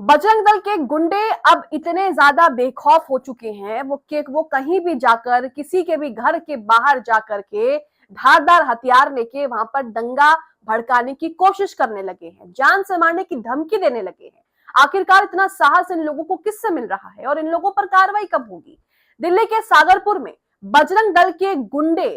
बजरंग दल के गुंडे अब इतने ज्यादा बेखौफ हो चुके हैं वो कहीं भी जाकर किसी के भी घर के बाहर जाकर के धारदार हथियार लेके वहां पर दंगा भड़काने की कोशिश करने लगे हैं, जान से मारने की धमकी देने लगे हैं। आखिरकार इतना साहस इन लोगों को किससे मिल रहा है और इन लोगों पर कार्रवाई कब होगी? दिल्ली के सागरपुर में बजरंग दल के गुंडे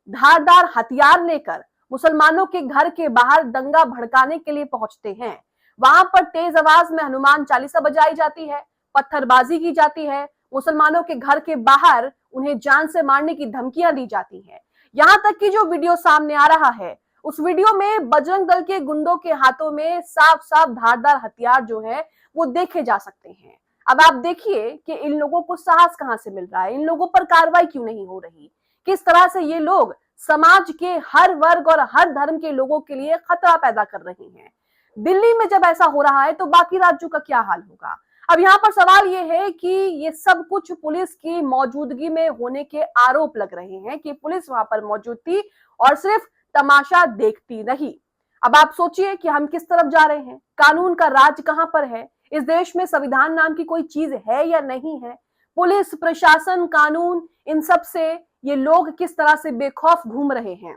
धारदार हथियार लेकर मुसलमानों के घर के बाहर दंगा भड़काने के लिए पहुंचते हैं। वहां पर तेज आवाज में हनुमान चालीसा बजाई जाती है, पत्थरबाजी की जाती है, मुसलमानों के घर के बाहर उन्हें जान से मारने की धमकियां दी जाती हैं। यहां तक कि जो वीडियो सामने आ रहा है, उस वीडियो में बजरंग दल के गुंडों के हाथों में साफ साफ धारदार हथियार जो है वो देखे जा सकते हैं। अब आप देखिए कि इन लोगों को साहस कहां से मिल रहा है, इन लोगों पर कार्रवाई क्यों नहीं हो रही, किस तरह से ये लोग समाज के हर वर्ग और हर धर्म के लोगों के लिए खतरा पैदा कर रहे हैं। दिल्ली में जब ऐसा हो रहा है तो बाकी राज्यों का क्या हाल होगा? अब यहाँ पर सवाल ये है कि ये सब कुछ पुलिस की मौजूदगी में होने के आरोप लग रहे हैं कि पुलिस वहां पर मौजूद थी और सिर्फ तमाशा देखती रही। अब आप सोचिए कि हम किस तरफ जा रहे हैं, कानून का राज कहां पर है, इस देश में संविधान नाम की कोई चीज है या नहीं है? पुलिस प्रशासन कानून इन सब से ये लोग किस तरह से बेखौफ घूम रहे हैं?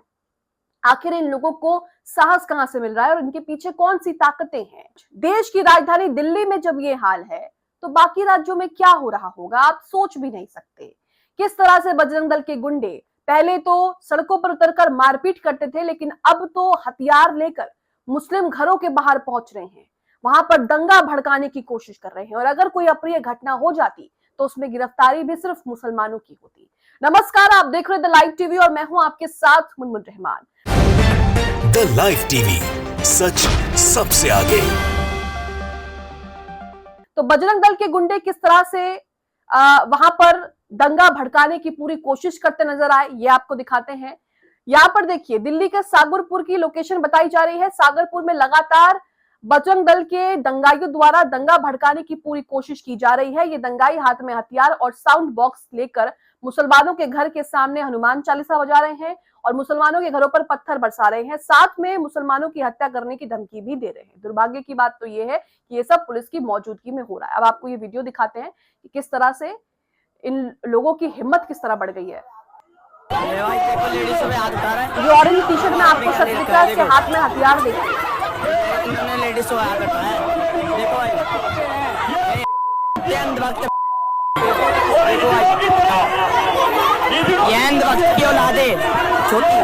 आखिर इन लोगों को साहस कहां से मिल रहा है और इनके पीछे कौन सी ताकतें हैं? देश की राजधानी दिल्ली में जब ये हाल है तो बाकी राज्यों में क्या हो रहा होगा, आप सोच भी नहीं सकते। किस तरह से बजरंग दल के गुंडे पहले तो सड़कों पर उतरकर मारपीट करते थे, लेकिन अब तो हथियार लेकर मुस्लिम घरों के बाहर पहुंच रहे हैं, वहां पर दंगा भड़काने की कोशिश कर रहे हैं और अगर कोई अप्रिय घटना हो जाती तो उसमें गिरफ्तारी भी सिर्फ मुसलमानों की होती। नमस्कार, आप देख रहे द लाइव टीवी और मैं हूं आपके साथ Munmun Rahman. The live TV, सच सबसे आगे। तो बजरंग दल के गुंडे किस तरह से वहां पर दंगा भड़काने की पूरी कोशिश करते नजर आए, ये आपको दिखाते हैं। यहां पर देखिए, दिल्ली के सागरपुर की लोकेशन बताई जा रही है। सागरपुर में लगातार बजरंग दल के दंगाइयों द्वारा दंगा भड़काने की पूरी कोशिश की जा रही है। ये दंगाई हाथ में हथियार और साउंड बॉक्स लेकर मुसलमानों के घर के सामने हनुमान चालीसा बजा रहे हैं और मुसलमानों के घरों पर पत्थर बरसा रहे हैं, साथ में मुसलमानों की हत्या करने की धमकी भी दे रहे हैं। दुर्भाग्य की बात तो ये है कि ये सब पुलिस की मौजूदगी में हो रहा है। अब आपको ये वीडियो दिखाते हैं कि किस तरह से इन लोगों की हिम्मत किस तरह बढ़ गई है। ये ऑरेंज टी शर्ट में आपको शख्स दिख रहा है, इसके हाथ में हथियार देखिए। की औलादे छोटी,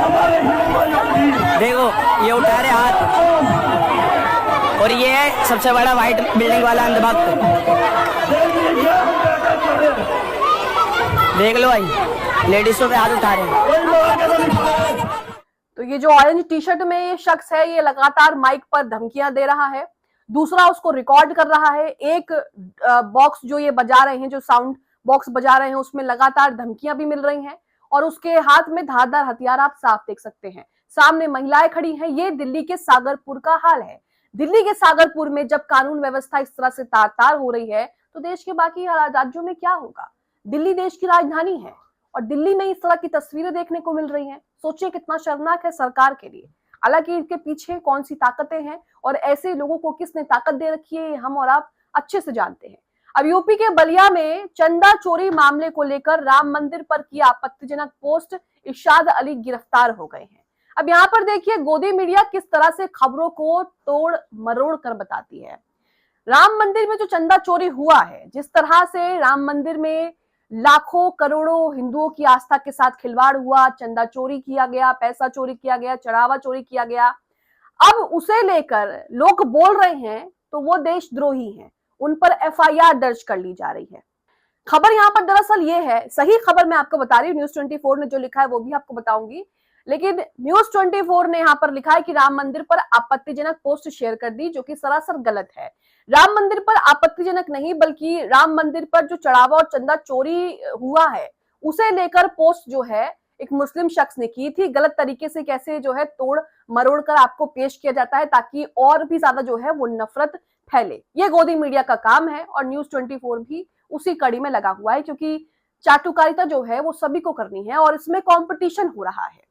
देखो ये उठा रहे हाथ, और ये है सबसे बड़ा व्हाइट बिल्डिंग वाला अंधभक्त। देख लो भाई, लेडीजों पे हाथ उठा रहे हैं। तो ये जो ऑरेंज टी शर्ट में ये शख्स है, ये लगातार माइक पर धमकियां दे रहा है, दूसरा उसको रिकॉर्ड कर रहा है। एक बॉक्स जो ये बजा रहे हैं, जो साउंड बॉक्स बजा रहे हैं, उसमें लगातार धमकियां भी मिल रही हैं और उसके हाथ में धारदार हथियार आप साफ देख सकते हैं। सामने महिलाएं खड़ी हैं। ये दिल्ली के सागरपुर का हाल है। दिल्ली के सागरपुर में जब कानून व्यवस्था इस तरह से तार तार हो रही है तो देश के बाकी राज्यों में क्या होगा? दिल्ली देश की राजधानी है और दिल्ली में इस तरह की तस्वीरें देखने को मिल रही हैं। सोचिए कितना शर्मनाक है सरकार के लिए। हालांकि इनके पीछे कौन सी ताकतें हैं और ऐसे लोगों को किसने ताकत दे रखी है, हम और आप अच्छे से जानते हैं। अब यूपी के बलिया में चंदा चोरी मामले को लेकर राम मंदिर पर किया आपत्तिजनक पोस्ट इरशाद अली गिरफ्तार हो गए हैं। अब यहाँ पर देखिए, गोदी मीडिया किस तरह से खबरों को तोड़ मरोड़ कर बताती है। राम मंदिर में जो चंदा चोरी हुआ है, जिस तरह से राम मंदिर में लाखों करोड़ों हिंदुओं की आस्था के साथ खिलवाड़ हुआ, चंदा चोरी किया गया, पैसा चोरी किया गया, चढ़ावा चोरी किया गया, अब उसे लेकर लोग बोल रहे हैं तो वो देशद्रोही हैं, उन पर एफआईआर दर्ज कर ली जा रही है। खबर यहाँ पर दरअसल ये है, सही खबर मैं आपको बता रही हूँ, न्यूज 24 ने जो लिखा है वो भी आपको बताऊंगी, लेकिन न्यूज 24 ने यहाँ पर लिखा है कि राम मंदिर पर आपत्तिजनक पोस्ट शेयर कर दी, जो कि सरासर गलत है। राम मंदिर पर आपत्तिजनक नहीं, बल्कि राम मंदिर पर जो चढ़ावा और चंदा चोरी हुआ है उसे लेकर पोस्ट जो है एक मुस्लिम शख्स ने की थी। गलत तरीके से कैसे जो है तोड़ मरोड़ कर आपको पेश किया जाता है ताकि और भी ज्यादा जो है वो नफरत फैले, ये गोदी मीडिया का काम है और न्यूज 24 भी उसी कड़ी में लगा हुआ है, क्योंकि चाटुकारिता जो है वो सभी को करनी है और इसमें कंपटीशन हो रहा है।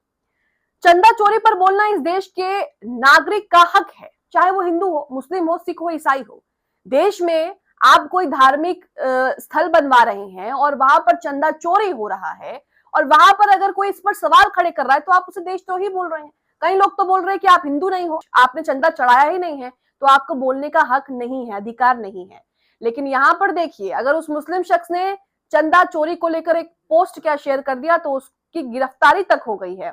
चंदा चोरी पर बोलना इस देश के नागरिक का हक है, चाहे वो हिंदू हो, मुस्लिम हो, सिख हो, ईसाई हो। देश में आप कोई धार्मिक स्थल बनवा रहे हैं और वहां पर चंदा चोरी हो रहा है, और वहां पर अगर कोई इस पर सवाल खड़े कर रहा है तो आप उसे देशद्रोही बोल रहे हैं। कई लोग तो बोल रहे हैं कि आप हिंदू नहीं हो, आपने चंदा चढ़ाया ही नहीं है, तो आपको बोलने का हक नहीं है, अधिकार नहीं है। लेकिन यहां पर देखिए, अगर उस मुस्लिम शख्स ने चंदा चोरी को लेकर एक पोस्ट क्या शेयर कर दिया तो उसकी गिरफ्तारी तक हो गई है।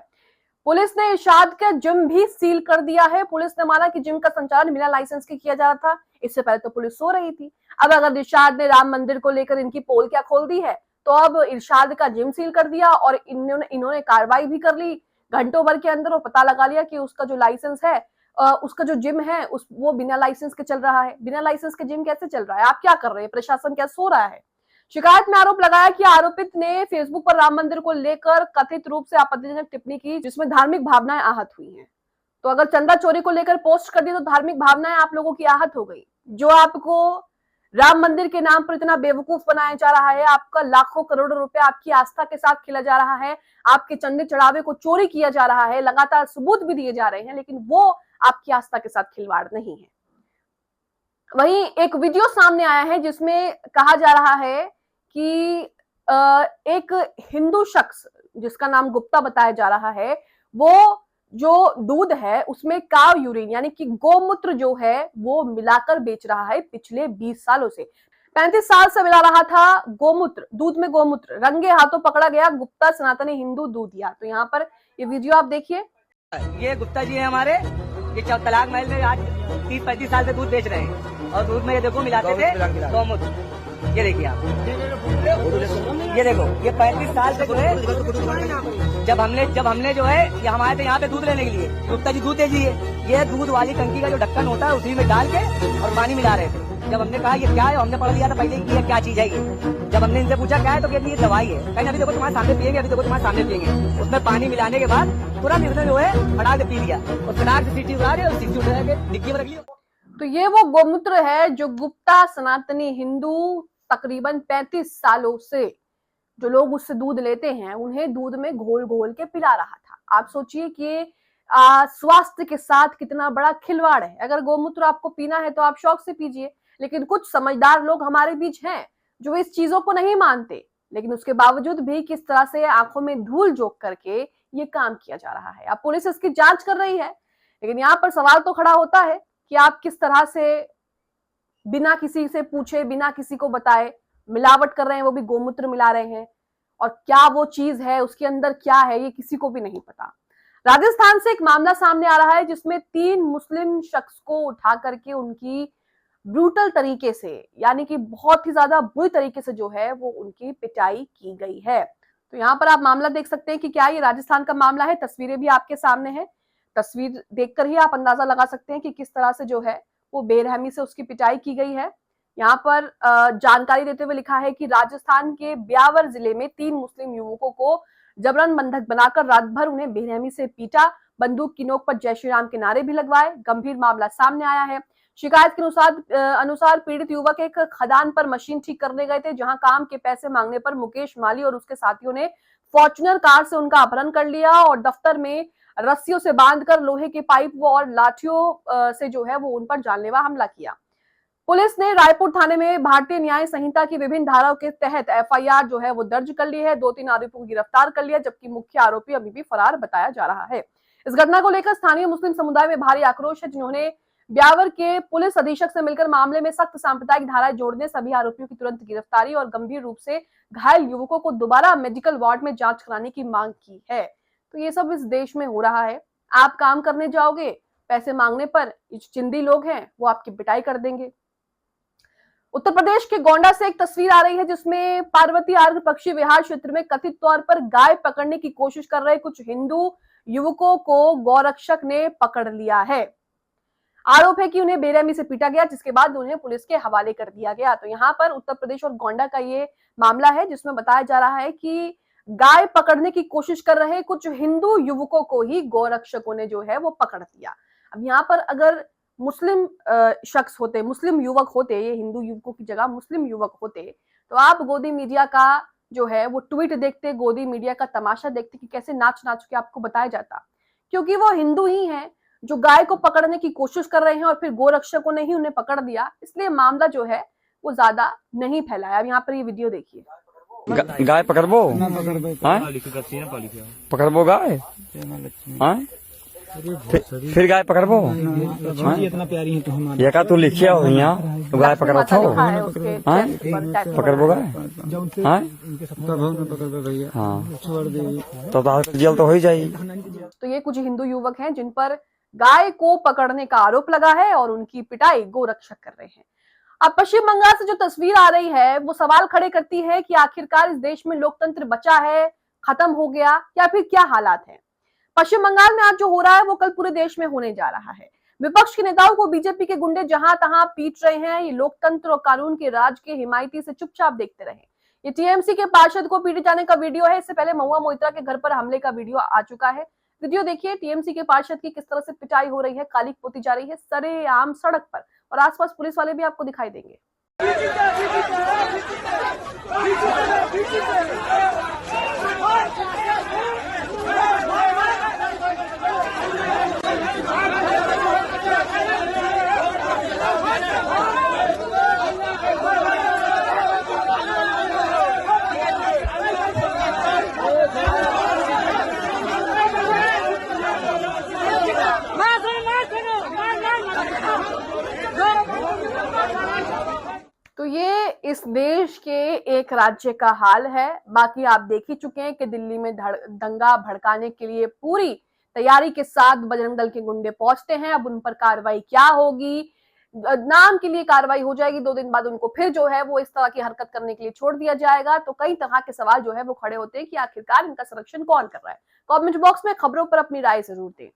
पुलिस ने इरशाद का जिम भी सील कर दिया है। पुलिस ने माना कि जिम का संचालन बिना लाइसेंस के किया जा रहा था। इससे पहले तो पुलिस सो रही थी। अब अगर इरशाद ने राम मंदिर को लेकर इनकी पोल क्या खोल दी है, तो अब इरशाद का जिम सील कर दिया और इन्होंने कार्रवाई भी कर ली घंटों भर के अंदर, और पता लगा लिया कि उसका जो लाइसेंस है, उसका जो जिम है वो बिना लाइसेंस के चल रहा है। बिना लाइसेंस के जिम कैसे चल रहा है? आप क्या कर रहे हैं? प्रशासन क्या सो रहा है? शिकायत में आरोप लगाया कि आरोपित ने फेसबुक पर राम मंदिर को लेकर कथित रूप से आपत्तिजनक टिप्पणी की, जिसमें धार्मिक भावनाएं आहत हुई हैं। तो अगर चंदा चोरी को लेकर पोस्ट कर दी तो धार्मिक भावनाएं आप लोगों की आहत हो गई। जो आपको राम मंदिर के नाम पर इतना बेवकूफ बनाया जा रहा है, आपका लाखों करोड़ों रुपए आपकी आस्था के साथ खेला जा रहा है, आपके चंदे चढ़ावे को चोरी किया जा रहा है, लगातार सबूत भी दिए जा रहे हैं, लेकिन वो आपकी आस्था के साथ खिलवाड़ नहीं है। वहीं एक वीडियो सामने आया है जिसमें कहा जा रहा है कि एक हिंदू शख्स जिसका नाम गुप्ता बताया जा रहा है, वो जो दूध है उसमें काव यूरिन यानी कि गोमूत्र जो है वो मिलाकर बेच रहा है पिछले 20 सालों से। 35 साल से मिला रहा था गोमूत्र, दूध में गोमूत्र। रंगे हाथों पकड़ा गया गुप्ता सनातनी हिंदू दूधिया। तो यहाँ पर ये वीडियो आप देखिए। ये गुप्ता जी है हमारे, ये तलाक महल में आज 30-35 साल से दूध बेच रहे हैं, और दूध में ये देखो मिलाते थे गोमूत्र। ये देखिए आप, ये देखो, ये 35 साल से जो है, जब हमने जो है ये हमारे थे यहाँ पे दूध लेने के लिए, गुप्ता जी दूध दीजिए, ये दूध वाली टंकी का जो ढक्कन होता है उसी में डाल के और पानी मिला रहे थे। जब हमने कहा ये क्या है, हमने पढ़ लिया था पहले कि ये क्या चीज है ये। जब हमने इनसे पूछा क्या है तो कहते ये दवाई है। कहीं अभी देखो तुम्हारे सामने पियेंगे, अभी देखो तुम्हारे सामने पियेंगे। उसमें पानी मिलाने के बाद तुरंत इसने जो है फटाक से पी लिया, और फटाक से सीटी उड़ा रहे और सीटी उठा के डिग्गी में रख लिया। तो ये वो गोमूत्र है जो गुप्ता सनातनी हिंदू तकरीबन 35 सालों से जो लोग उससे दूध लेते हैं उन्हें दूध में घोल घोल के पिला रहा था। आप सोचिए कि स्वास्थ्य के साथ कितना बड़ा खिलवाड़ है। अगर गोमूत्र आपको पीना है तो आप शौक से पीजिए, लेकिन कुछ समझदार लोग हमारे बीच हैं जो इस चीजों को नहीं मानते, लेकिन उसके बावजूद भी किस तरह से आंखों में धूल झोंक करके ये काम किया जा रहा है। अब पुलिस इसकी जांच कर रही है, लेकिन यहाँ पर सवाल तो खड़ा होता है कि आप किस तरह से बिना किसी से पूछे, बिना किसी को बताए मिलावट कर रहे हैं, वो भी गोमूत्र मिला रहे हैं, और क्या वो चीज है, उसके अंदर क्या है, ये किसी को भी नहीं पता। राजस्थान से एक मामला सामने आ रहा है जिसमें 3 मुस्लिम शख्स को उठा करके उनकी ब्रूटल तरीके से, यानी कि बहुत ही ज्यादा बुरी तरीके से जो है वो उनकी पिटाई की गई है। तो यहाँ पर आप मामला देख सकते हैं कि क्या ये राजस्थान का मामला है। तस्वीरें भी आपके सामने है, तस्वीर देखकर ही आप अंदाजा लगा सकते हैं कि किस तरह से जो है वो बेरहमी से उसकी पिटाई की गई है। यहाँ पर जानकारी देते हुए लिखा है कि राजस्थान के ब्यावर जिले में 3 मुस्लिम युवकों को जबरन बंधक बनाकर रात भर उन्हें बेरहमी से पीटा, बंदूक की नोक पर जय श्री राम के नारे भी लगवाए। गंभीर मामला सामने आया है। शिकायत के अनुसार पीड़ित युवक एक खदान पर मशीन ठीक करने गए थे, जहां काम के पैसे मांगने पर मुकेश माली और उसके साथियों ने फॉर्च्यूनर कार से उनका अपहरण कर लिया और दफ्तर में रस्सियों से बांधकर लोहे के पाइप और लाठियों से जो है वो उन पर जानलेवा हमला किया। पुलिस ने रायपुर थाने में भारतीय न्याय संहिता की विभिन्न धाराओं के तहत एफआईआर जो है वो दर्ज कर ली है। 2-3 आरोपियों को गिरफ्तार कर लिया, जबकि मुख्य आरोपी अभी भी फरार बताया जा रहा है। इस घटना को लेकर स्थानीय मुस्लिम समुदाय में भारी आक्रोश है, जिन्होंने ब्यावर के पुलिस अधीक्षक से मिलकर मामले में सख्त सांप्रदायिक धाराएं जोड़ने, सभी आरोपियों की तुरंत गिरफ्तारी और गंभीर रूप से घायल युवकों को दोबारा मेडिकल वार्ड में जांच कराने की मांग की है। तो ये सब इस देश में हो रहा है। आप काम करने जाओगे, पैसे मांगने पर चिंदी लोग हैं वो आपकी पिटाई कर देंगे। उत्तर प्रदेश के गोंडा से एक तस्वीर आ रही है जिसमें पार्वती आर्ग पक्षी विहार क्षेत्र में कथित तौर पर गाय पकड़ने की कोशिश कर रहे कुछ हिंदू युवकों को गौरक्षक ने पकड़ लिया है। आरोप है कि उन्हें बेरहमी से पीटा गया, जिसके बाद उन्हें पुलिस के हवाले कर दिया गया। तो यहाँ पर उत्तर प्रदेश और गोंडा का ये मामला है जिसमें बताया जा रहा है कि गाय पकड़ने की कोशिश कर रहे कुछ हिंदू युवकों को ही गौरक्षकों ने जो है वो पकड़ लिया। अब यहाँ पर अगर मुस्लिम शख्स होते, मुस्लिम युवक होते, ये हिंदू युवकों की जगह मुस्लिम युवक होते, तो आप गोदी मीडिया का जो है वो ट्वीट देखते, गोदी मीडिया का तमाशा देखते कि कैसे नाच नाच के आपको बताया जाता, क्योंकि वो हिंदू ही हैं जो गाय को पकड़ने की कोशिश कर रहे हैं और फिर गोरक्षकों ने ही उन्हें पकड़ दिया, इसलिए मामला जो है वो ज्यादा नहीं फैलाया। अब यहाँ पर ये वीडियो देखिए। गाय पकड़बो पकड़बो गाय फिर गाय पकड़बो इतना प्यारी है तो हम ये का तू लिखिया हो यहाँ तो गाय पकड़ा माथा था लिखा है उसके chest पर, टैटू पर। पकड़बो गाय हाँ छोड़ दे तो जेल तो हो ही जाएगी। तो ये कुछ हिंदू युवक हैं जिन पर गाय को पकड़ने का आरोप लगा है और उनकी पिटाई गोरक्षक कर रहे हैं। अब पश्चिम बंगाल से जो तस्वीर आ रही है वो सवाल खड़े करती है कि आखिरकार इस देश में लोकतंत्र बचा है, खत्म हो गया, या फिर क्या हालात हैं। पश्चिम बंगाल में आज जो हो रहा है वो कल पूरे देश में होने जा रहा है। विपक्ष के नेताओं को बीजेपी के गुंडे जहां तहां पीट रहे हैं, ये लोकतंत्र और कानून के राज के हिमायती से चुपचाप देखते रहे। ये टीएमसी के पार्षद को पीटे जाने का वीडियो है। इससे पहले महुआ मोइत्रा के घर पर हमले का वीडियो आ चुका है। वीडियो देखिए, टीएमसी के पार्षद की किस तरह से पिटाई हो रही है, कालिक पोती जा रही है सरेआम सड़क पर, और आसपास पुलिस वाले भी आपको दिखाई देंगे। तो ये इस देश के एक राज्य का हाल है। बाकी आप देख ही चुके हैं कि दिल्ली में दंगा भड़काने के लिए पूरी तैयारी के साथ बजरंग दल के गुंडे पहुंचते हैं। अब उन पर कार्रवाई क्या होगी, नाम के लिए कार्रवाई हो जाएगी, 2 दिन बाद उनको फिर जो है वो इस तरह की हरकत करने के लिए छोड़ दिया जाएगा। तो कई तरह के सवाल जो है वो खड़े होते हैं कि आखिरकार इनका संरक्षण कौन कर रहा है। कमेंट बॉक्स में खबरों पर अपनी राय जरूर दें।